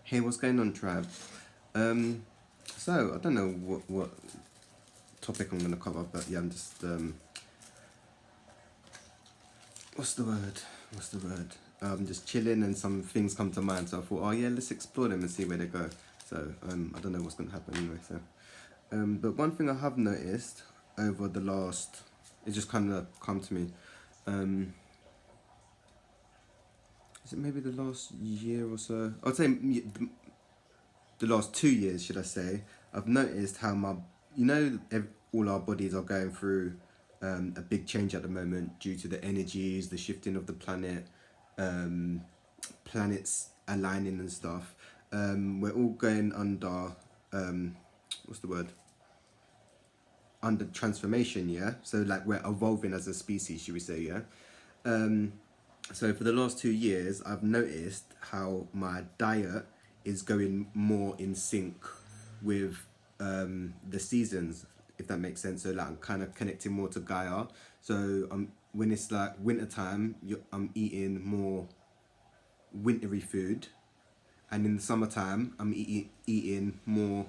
Hey, what's going on, Trav? So I don't know what topic I'm gonna cover, but yeah, I'm just what's the word? What's the word? Just chilling, and some things come to mind. So I thought, oh yeah, let's explore them and see where they go. So I don't know what's gonna happen anyway. So but one thing I have noticed over the last, it just kind of come to me. Um, is it maybe the last year or so? I'd say the last 2 years, should I say, I've noticed how all our bodies are going through a big change at the moment due to the energies, the shifting of the planet, um, planets aligning and stuff. We're all going under, what's the word? Under transformation, yeah? So, like, we're evolving as a species, should we say, yeah? Um, so for the last 2 years, I've noticed how my diet is going more in sync with the seasons, if that makes sense. So like I'm kind of connecting more to Gaia. So when it's like winter time, I'm eating more wintry food, and in the summertime, I'm eating more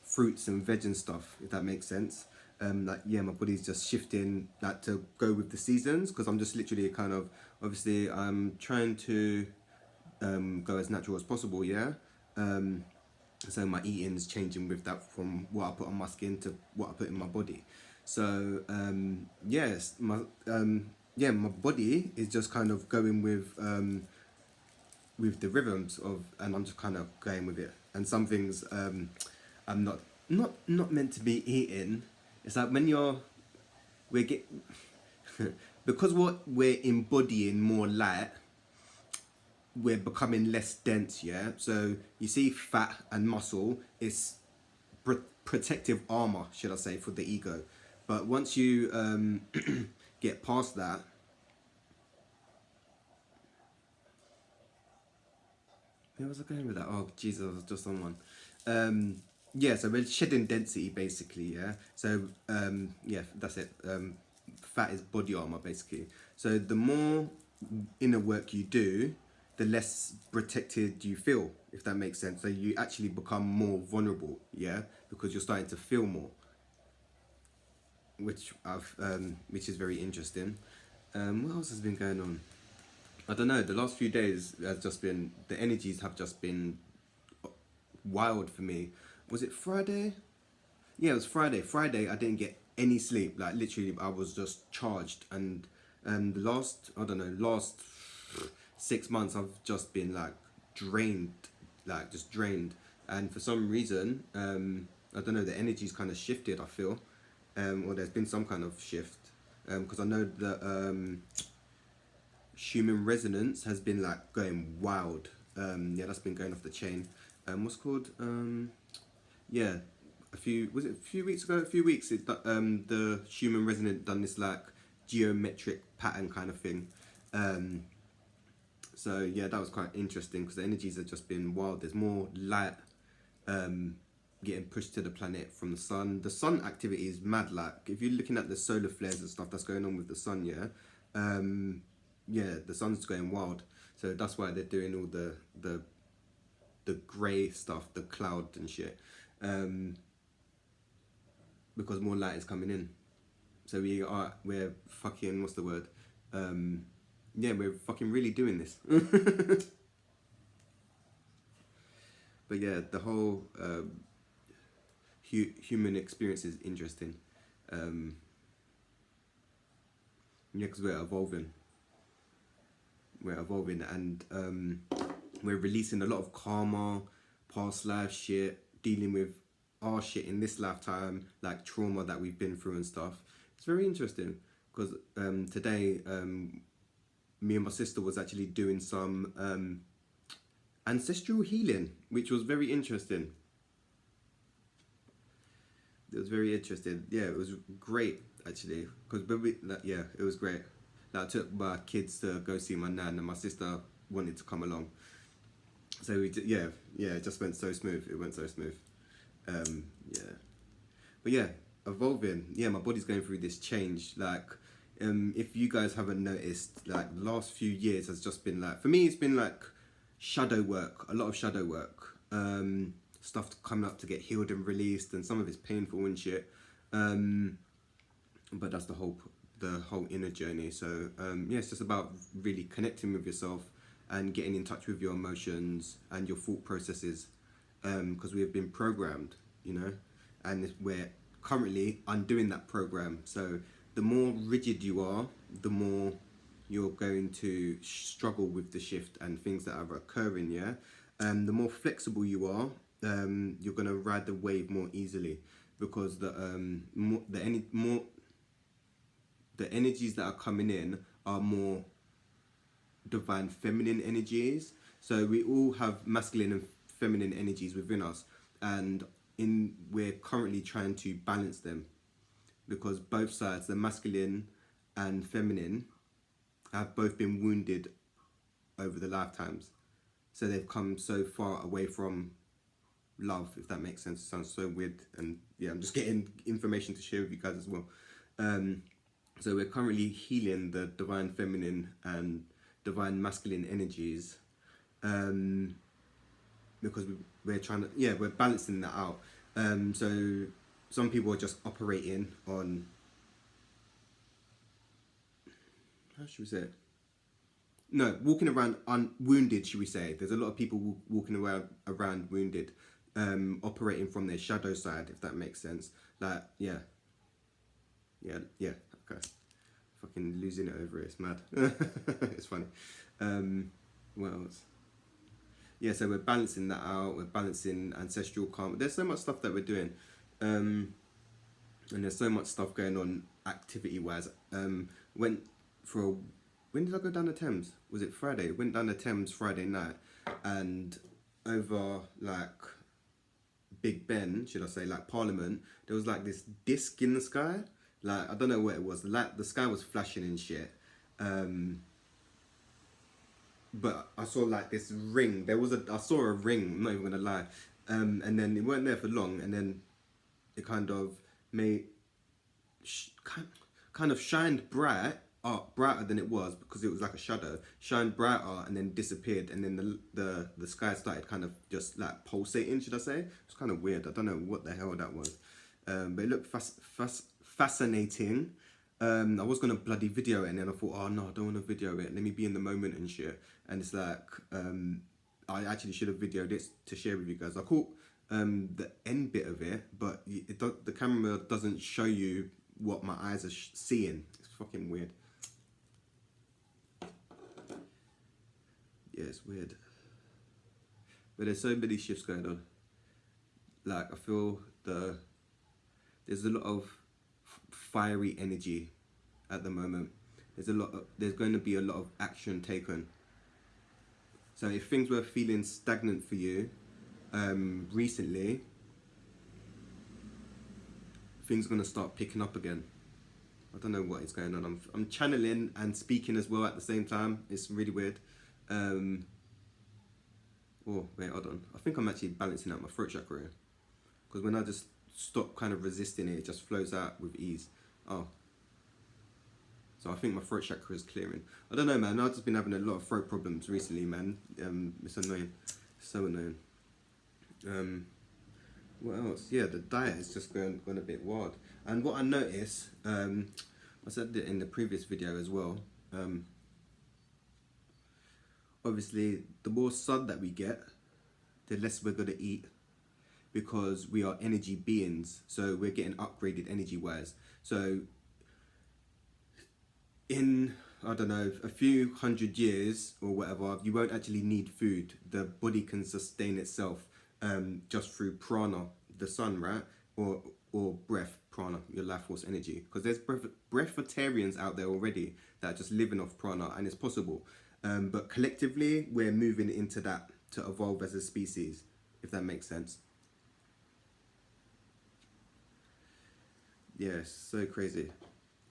fruits and veg and stuff, if that makes sense. Like yeah, my body's just shifting like to go with the seasons because I'm just literally kind of obviously I'm trying to go as natural as possible. Yeah. Um, so my eating's changing with that from what I put on my skin to what I put in my body. So yes, my body is just kind of going with the rhythms of, and I'm just kind of going with it. And some things I'm not meant to be eating. It's like when we're get because what we're embodying more light, we're becoming less dense. Yeah, so you see, fat and muscle is protective armor, should I say, for the ego. But once you get past that, where was I going with that? Oh Jesus, I was just on one. Um, yeah, so we're shedding density basically. Yeah, so yeah, that's it. Fat is body armor basically. So the more inner work you do, the less protected you feel, if that makes sense. So you actually become more vulnerable. Yeah, because you're starting to feel more, which is very interesting. What else has been going on? I don't know. The last few days has just been, the energies have just been wild for me. Was it Friday? Yeah, it was Friday. Friday, I didn't get any sleep. Like literally, I was just charged. And the last, I don't know, last 6 months, I've just been like drained, like just drained. And for some reason, I don't know, the energy's kind of shifted. I feel, or there's been some kind of shift. Because I know that human resonance has been like going wild. Yeah, that's been going off the chain. What's called? Yeah, a few weeks ago? A few weeks. The human resonance done this like geometric pattern kind of thing. Um, so yeah, that was quite interesting because the energies have just been wild. There's more light um, getting pushed to the planet from the sun. The sun activity is mad. Like if you're looking at the solar flares and stuff that's going on with the sun, yeah, yeah, the sun's going wild. So that's why they're doing all the grey stuff, the cloud and shit, because more light is coming in. So we're fucking, what's the word? Yeah, we're fucking really doing this. But yeah, the whole human experience is interesting. Um, yeah, because we're evolving, and we're releasing a lot of karma, past life shit, dealing with our shit in this lifetime, like trauma that we've been through and stuff. It's very interesting because today me and my sister was actually doing some ancestral healing, which was very interesting. It was very interesting. Yeah, it was great actually because like, yeah, it was great. Like, I took my kids to go see my nan, and my sister wanted to come along. So yeah, it just went so smooth. It went so smooth. Yeah, but yeah, evolving. Yeah, my body's going through this change. Like, if you guys haven't noticed, like the last few years has just been like, for me, it's been like shadow work, a lot of shadow work, stuff coming up to get healed and released, and some of it's painful and shit. But that's the whole inner journey. So yeah, it's just about really connecting with yourself and getting in touch with your emotions and your thought processes, because we have been programmed, you know, and we're currently undoing that program. So the more rigid you are, the more you're going to struggle with the shift and things that are occurring. Yeah, the more flexible you are, you're gonna ride the wave more easily, because the energies that are coming in are more divine feminine energies. So we all have masculine and feminine energies within us, and we're currently trying to balance them, because both sides, the masculine and feminine, have both been wounded over the lifetimes. So they've come so far away from love, if that makes sense. It sounds so weird, and yeah, I'm just getting information to share with you guys as well. So we're currently healing the divine feminine and divine masculine energies, because we're trying to, yeah, we're balancing that out. So some people are just operating on, how should we say it? No, walking around wounded, should we say? There's a lot of people walking around wounded, operating from their shadow side, if that makes sense. Like, yeah, okay. Fucking losing it over it, it's mad. It's funny. What else? Yeah, so we're balancing that out. We're balancing ancestral karma. There's so much stuff that we're doing, and there's so much stuff going on activity-wise. When did I go down the Thames? Was it Friday? Went down the Thames Friday night, and over like Big Ben, should I say, like Parliament, there was like this disc in the sky. Like, I don't know what it was. The sky was flashing and shit. But I saw like this ring. I saw a ring, I'm not even gonna lie. And then it weren't there for long, and then it kind of kind of shined brighter than it was, because it was like a shadow. Shined brighter and then disappeared, and then the sky started kind of just like pulsating, should I say? It's kind of weird. I don't know what the hell that was. But it looked fascinating. I was gonna bloody video it, and then I thought, oh no, I don't want to video it. Let me be in the moment and shit. And it's like, I actually should have videoed it to share with you guys. I caught the end bit of it, but the camera doesn't show you what my eyes are seeing. It's fucking weird. Yeah, it's weird. But there's so many shifts going on. Like, I feel there's a lot of fiery energy at the moment. There's going to be a lot of action taken. So if things were feeling stagnant for you recently, things are going to start picking up again. I don't know what is going on. I'm channeling and speaking as well at the same time. It's really weird. Oh wait, hold on. I think I'm actually balancing out my throat chakra here, because when I just stop kind of resisting it, it just flows out with ease. Oh. So I think my throat chakra is clearing. I don't know, man. I've just been having a lot of throat problems recently, man. It's annoying. So annoying. What else? Yeah, the diet is just gone a bit wild. And what I notice, I said it in the previous video as well. Obviously, the more sun that we get, the less we're gonna eat, because we are energy beings. So we're getting upgraded energy-wise. So in, I don't know, a few hundred years or whatever, you won't actually need food. The body can sustain itself just through prana, the sun, right? Or breath, prana, your life force energy. Because there's breatharians out there already that are just living off prana, and it's possible. But collectively, we're moving into that to evolve as a species, if that makes sense. Yeah, it's so crazy.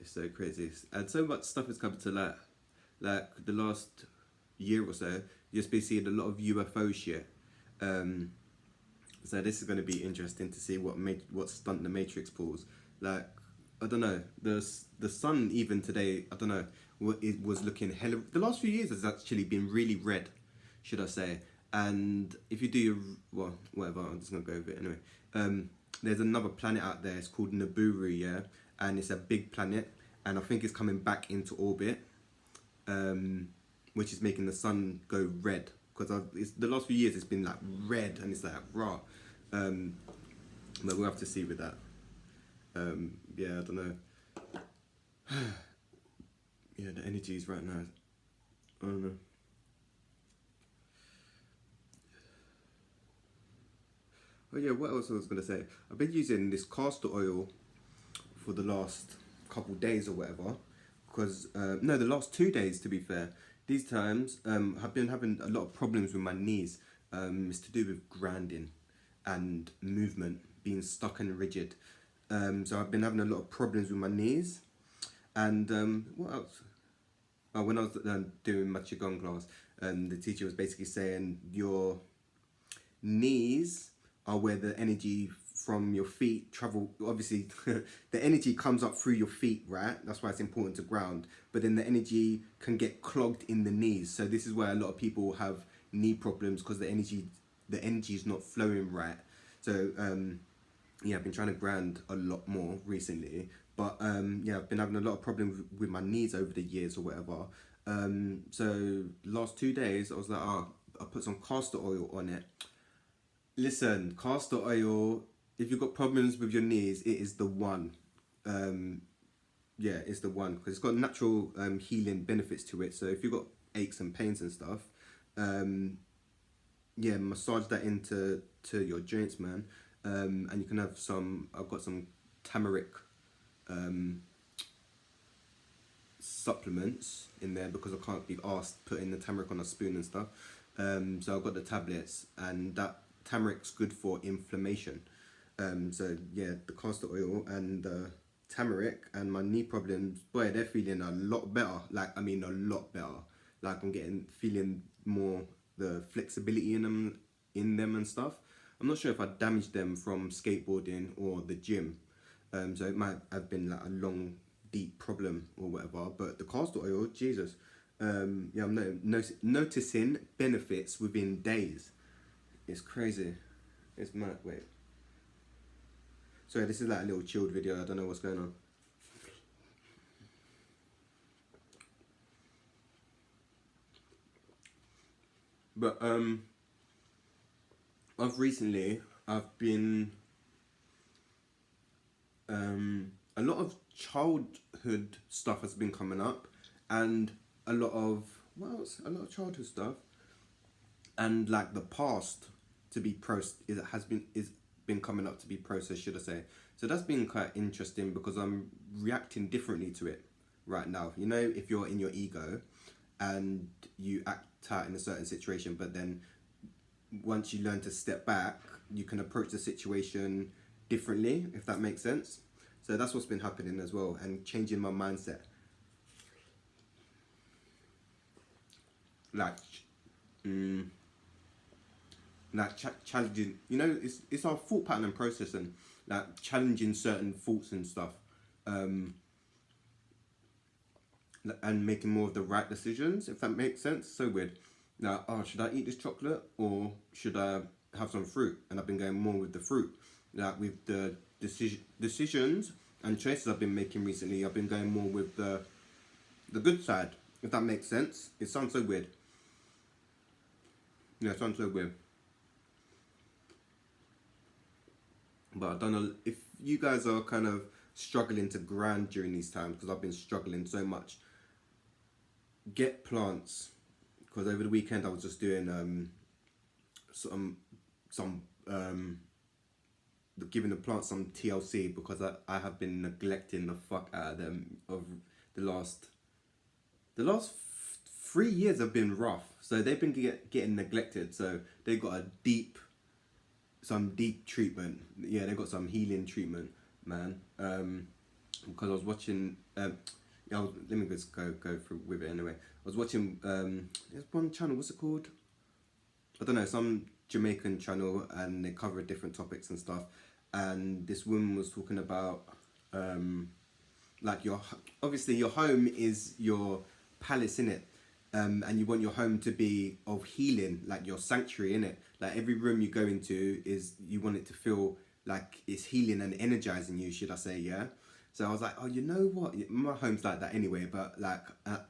It's so crazy. And so much stuff is coming to light. Like the last year or so, you've just been seeing a lot of UFO shit. So this is going to be interesting to see what stunt the Matrix pulls. Like, I don't know, the sun even today, I don't know, it was looking hella. The last few years has actually been really red. should I say. And if you do your, well, whatever, I'm just gonna go over it anyway. There's another planet out there. It's called Nibiru, yeah, and it's a big planet, and I think it's coming back into orbit, which is making the sun go red. Because the last few years it's been like red, and it's like raw. But we'll have to see with that. Yeah, I don't know. Yeah, the energies right now. I don't know. Oh yeah, what else I was gonna say? I've been using this castor oil for the last couple days or whatever, because no, the last 2 days to be fair. These times I've been having a lot of problems with my knees. It's to do with grounding and movement, being stuck and rigid. So I've been having a lot of problems with my knees. And what else? Oh, when I was doing my qigong class, the teacher was basically saying your knees are where the energy from your feet travel. Obviously the energy comes up through your feet, right? That's why it's important to ground, but then the energy can get clogged in the knees. So this is why a lot of people have knee problems, because the energy is not flowing right. So yeah, I've been trying to ground a lot more recently, but yeah, I've been having a lot of problems with my knees over the years or whatever. So last 2 days I was like, oh, I put some castor oil on it. Listen, castor oil, if you've got problems with your knees, it is the one. Yeah, it's the one, because it's got natural healing benefits to it. So if you've got aches and pains and stuff, yeah, massage that into your joints, man. And you can have some, I've got some turmeric supplements in there, because I can't be asked putting the turmeric on a spoon and stuff. So I've got the tablets, and that turmeric's good for inflammation. So yeah, the castor oil and the turmeric, and my knee problems, boy, they're feeling a lot better. Like, I mean, a lot better. Like, I'm feeling more the flexibility in them and stuff. I'm not sure if I damaged them from skateboarding or the gym. So it might have been like a long, deep problem or whatever. But the castor oil, Jesus, yeah, I'm noticing benefits within days. It's crazy. It's mad. Wait. Sorry, this is like a little chilled video. I don't know what's going on. But I've been a lot of childhood stuff has been coming up, and a lot of childhood stuff, and like the past to be is been coming up to be processed, should I say. So that's been quite interesting, because I'm reacting differently to it right now. You know, if you're in your ego and you act out in a certain situation, but then once you learn to step back, you can approach the situation differently, if that makes sense. So that's what's been happening as well, and changing my mindset. Like, challenging, you know, it's our thought pattern and processing, like challenging certain thoughts and stuff, and making more of the right decisions, if that makes sense. So weird. Now, oh, should I eat this chocolate or should I have some fruit? And I've been going more with the fruit. Like with the decisions and choices I've been making recently, I've been going more with the good side, if that makes sense. It sounds so weird. Yeah, it sounds so weird. But I don't know if you guys are kind of struggling to ground during these times, because I've been struggling so much. Get plants, because over the weekend I was just doing giving the plants some TLC, because I have been neglecting the fuck out of them. Of the last 3 years have been rough, so they've been getting neglected. So they got some deep treatment. Yeah, they got some healing treatment, man. Because I was watching. Let me just go through with it anyway. I was watching. There's one channel. What's it called? I don't know. Some Jamaican channel, and they cover different topics and stuff. And this woman was talking about, like, obviously your home is your palace, innit? And you want your home to be of healing, like your sanctuary, innit? Like every room you go into is, you want it to feel like it's healing and energizing you, should I say, yeah? So I was like, oh, you know what? My home's like that anyway, but like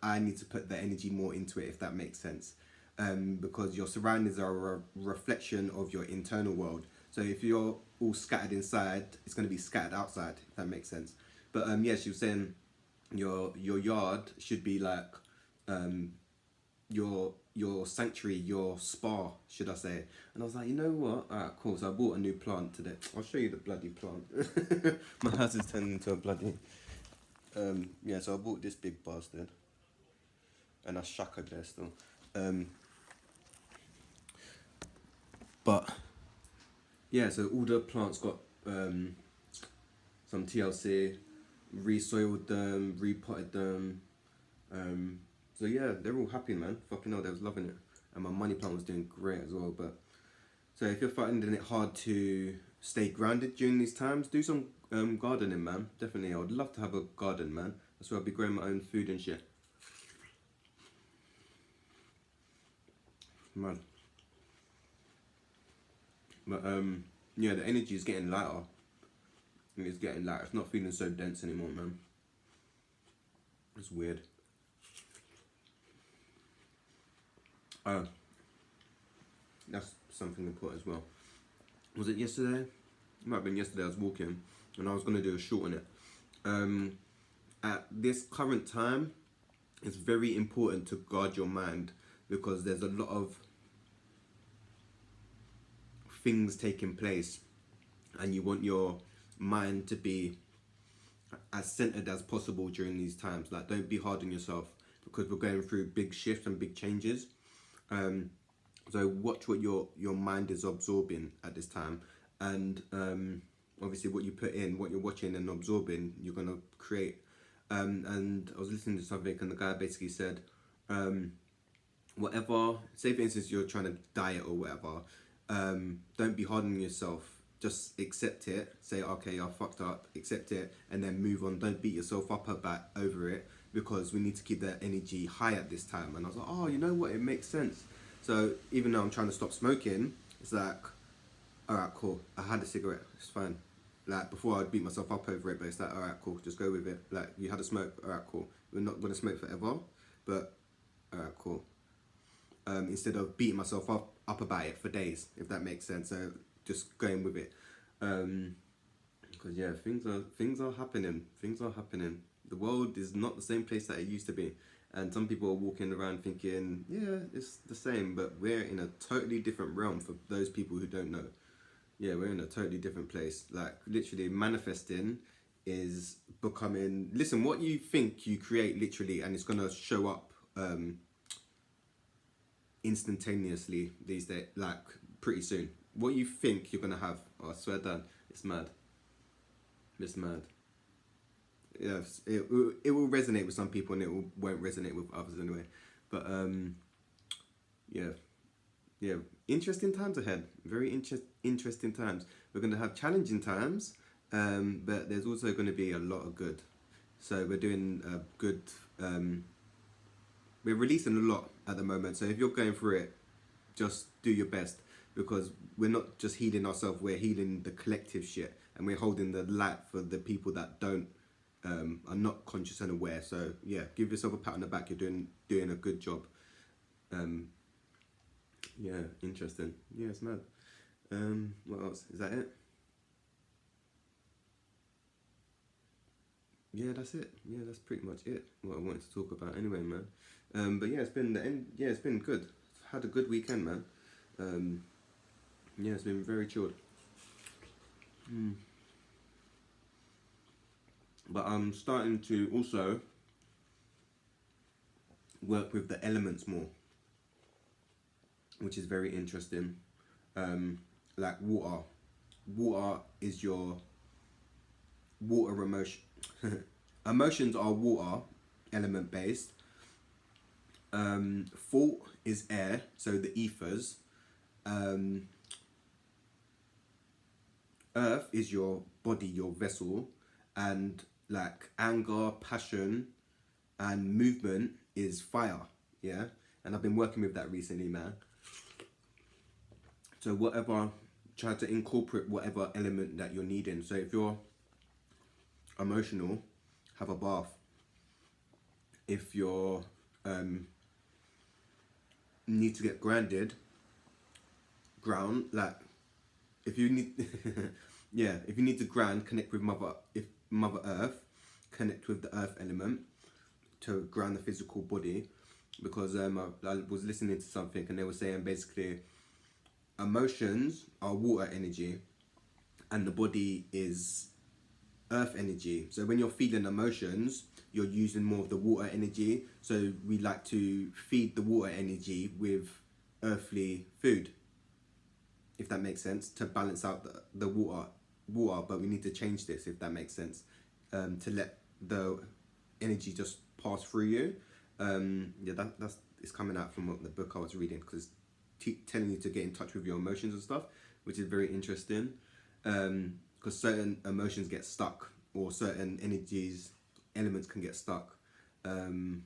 I need to put the energy more into it, if that makes sense. Because your surroundings are a reflection of your internal world. So if you're all scattered inside, it's going to be scattered outside, if that makes sense. But yeah, she was saying your yard should be like um, your sanctuary, your spa, should I say? And I was like, you know what? Alright, cool. So I bought a new plant today. I'll show you the bloody plant. My house is turning into a bloody yeah. So I bought this big bastard, and I shaka there still. Um, but yeah, so all the plants got some TLC, resoiled them, repotted them. So yeah, they're all happy, man. Fucking hell, they was loving it, and my money plant was doing great as well. But so if you're finding it hard to stay grounded during these times, do some gardening, man. Definitely, I would love to have a garden, man. That's where I'll be growing my own food and shit. Man. But yeah, the energy is getting lighter. It's getting lighter. It's not feeling so dense anymore, man. It's weird. Oh, that's something important as well. Was it yesterday? It might have been yesterday. I was walking, and I was gonna do a short on it. At this current time, it's very important to guard your mind, because there's a lot of things taking place, and you want your mind to be as centered as possible during these times. Like, don't be hard on yourself, because we're going through big shifts and big changes. So watch what your mind is absorbing at this time, and obviously what you put in, what you're watching and absorbing, you're gonna create. And I was listening to something, and the guy basically said, whatever, say for instance you're trying to diet or whatever, don't be hard on yourself. Just accept it. Say, okay, I fucked up. Accept it, and then move on. Don't beat yourself up over it, because we need to keep that energy high at this time. And I was like, oh, you know what? It makes sense. So even though I'm trying to stop smoking, it's like, all right, cool. I had a cigarette. It's fine. Like before, I'd beat myself up over it, but it's like, all right, cool. Just go with it. Like, you had a smoke. All right, cool. We're not gonna smoke forever, but all right, cool. Instead of beating myself up about it for days, if that makes sense. So just going with it, because yeah, things are happening. Things are happening. The world is not the same place that it used to be, and some people are walking around thinking, yeah, it's the same, but we're in a totally different realm. For those people who don't know, yeah, we're in a totally different place. Like literally, manifesting is becoming. Listen, what you think you create, literally, and it's gonna show up. Instantaneously these days, like pretty soon. What you think you're gonna have, oh, I swear down, it's mad. It's mad. Yes, it will resonate with some people, and won't resonate with others anyway. But yeah, yeah, interesting times ahead. Very interesting times. We're gonna have challenging times, but there's also gonna be a lot of good. So we're doing a good. We're releasing a lot at the moment. So if you're going through it, just do your best, because we're not just healing ourselves, we're healing the collective shit, and we're holding the light for the people that don't are not conscious and aware. So yeah, give yourself a pat on the back. You're doing a good job. Yeah, interesting. Yeah, it's mad. What else? Is that it? Yeah, that's it. Yeah, that's pretty much it. What I wanted to talk about anyway, man. But yeah, it's been the end. Yeah, it's been good. Had a good weekend, man. Yeah, it's been very chilled. But I'm starting to also work with the elements more, which is very interesting. Like water. Water is your water emotion. Emotions are water element based. Thought is air, so the ethers. Um, Earth is your body, your vessel, and like anger, passion, and movement is fire. yeah, and I've been working with that recently, man. So whatever, try to incorporate whatever element that you're needing. So if you're emotional, have a bath. If you're need to get grounded, ground, like if you need yeah, if you need to ground, connect with Mother Earth, connect with the earth element to ground the physical body. Because I was listening to something and they were saying basically emotions are water energy and the body is earth energy. So when you're feeling emotions, you're using more of the water energy. So we like to feed the water energy with earthly food, if that makes sense, to balance out the water. But we need to change this, if that makes sense, to let the energy just pass through you. Yeah, that's it's coming out from the book I was reading, because telling you to get in touch with your emotions and stuff, which is very interesting. Because certain emotions get stuck, or certain elements can get stuck. Yeah,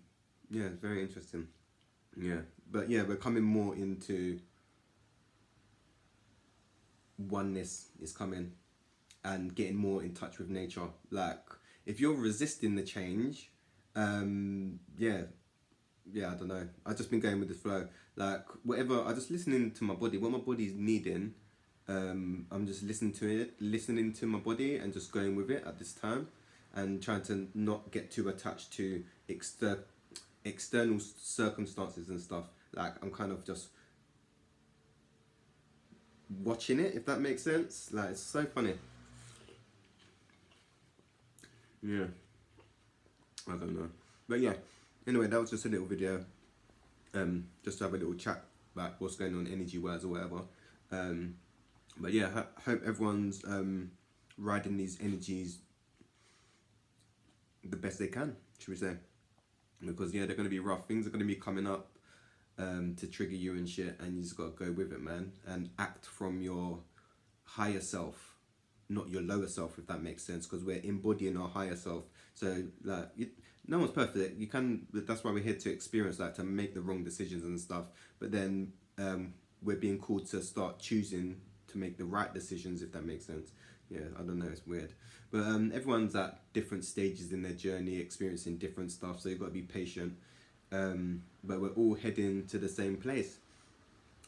it's very interesting. Yeah, but yeah, we're coming more into oneness is coming, and getting more in touch with nature. Like if you're resisting the change, yeah, I don't know. I've just been going with the flow. Like whatever, I just listening to my body, what my body's needing. I'm just listening to my body and just going with it at this time, and trying to not get too attached to external circumstances and stuff. Like I'm kind of just watching it, if that makes sense. Like it's so funny. Yeah, I don't know, but yeah. Anyway, that was just a little video, just to have a little chat about what's going on energy wise or whatever. But yeah, hope everyone's riding these energies the best they can, should we say? Because yeah, they're gonna be rough. Things are gonna be coming up to trigger you and shit, and you just gotta go with it, man, and act from your higher self, not your lower self, if that makes sense. Because we're embodying our higher self. So like, no one's perfect. You can. That's why we're here to experience that, to make the wrong decisions and stuff. But then we're being called to start choosing to make the right decisions, if that makes sense. Yeah, I don't know, it's weird. But everyone's at different stages in their journey, experiencing different stuff, so you've got to be patient. But we're all heading to the same place.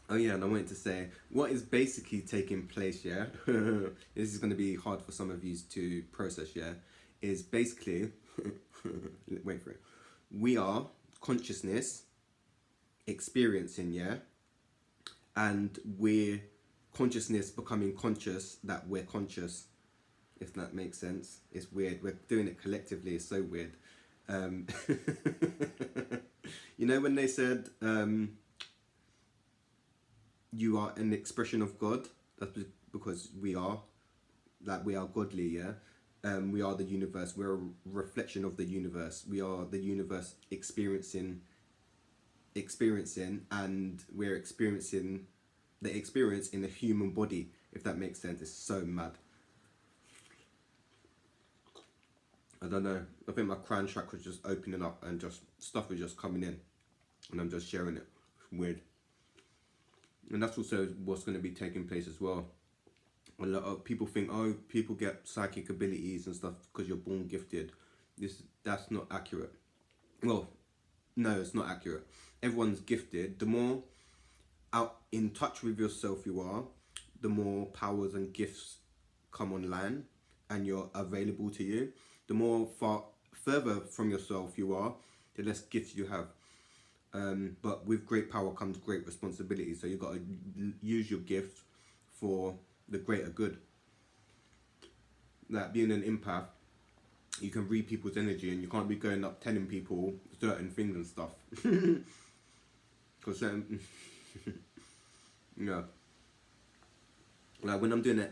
Oh yeah, and I wanted to say, what is basically taking place, yeah? This is going to be hard for some of you to process, yeah? Is basically, wait for it. We are consciousness experiencing, yeah? And we're consciousness becoming conscious that we're conscious, if that makes sense. It's weird. We're doing it collectively. It's so weird. You know when they said you are an expression of God? That's because we are. Like we are godly, yeah? We are the universe. We're a reflection of the universe. We are the universe experiencing, and we're experiencing the experience in a human body, if that makes sense. It's so mad. I don't know. I think my crown chakra was just opening up, and just stuff was just coming in, and I'm just sharing it. It's weird. And that's also what's going to be taking place as well. A lot of people think, oh, people get psychic abilities and stuff because you're born gifted. That's not accurate. Well, no, it's not accurate. Everyone's gifted. The more out in touch with yourself you are, the more powers and gifts come online and you're available to you. The more further from yourself you are, the less gifts you have. But with great power comes great responsibility. So you've got to use your gift for the greater good. Like being an empath, you can read people's energy, and you can't be going up telling people certain things and stuff. Because yeah, like when I'm doing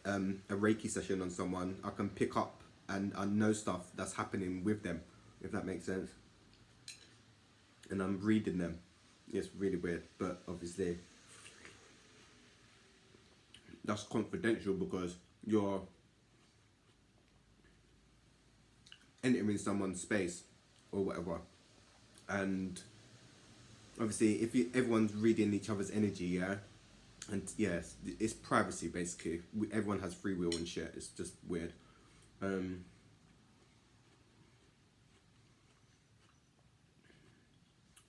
a Reiki session on someone, I can pick up and I know stuff that's happening with them, if that makes sense. And I'm reading them. It's really weird, but obviously that's confidential because you're entering someone's space or whatever, and obviously if everyone's reading each other's energy, yeah, and yes, it's privacy basically. Everyone has free will and shit. It's just weird. Um,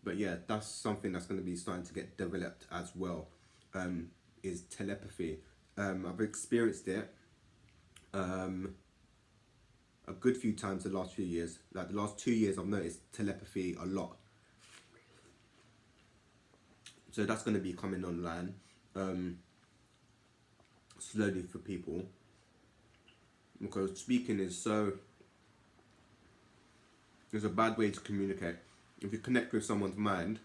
but yeah, that's something that's going to be starting to get developed as well. Is telepathy. I've experienced it a good few times the last few years. Like the last 2 years, I've noticed telepathy a lot. So that's going to be coming online slowly for people, because speaking is so, it's a bad way to communicate. If you connect with someone's mind,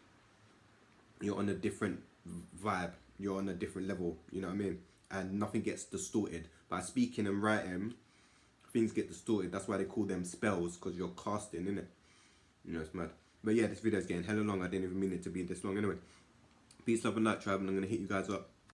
you're on a different vibe, you're on a different level, you know what I mean? And nothing gets distorted. By speaking and writing, things get distorted. That's why they call them spells, because you're casting, innit? You know, it's mad. But yeah, this video's getting hella long. I didn't even mean it to be this long anyway. Peace, love and light, tribe, and I'm going to hit you guys up.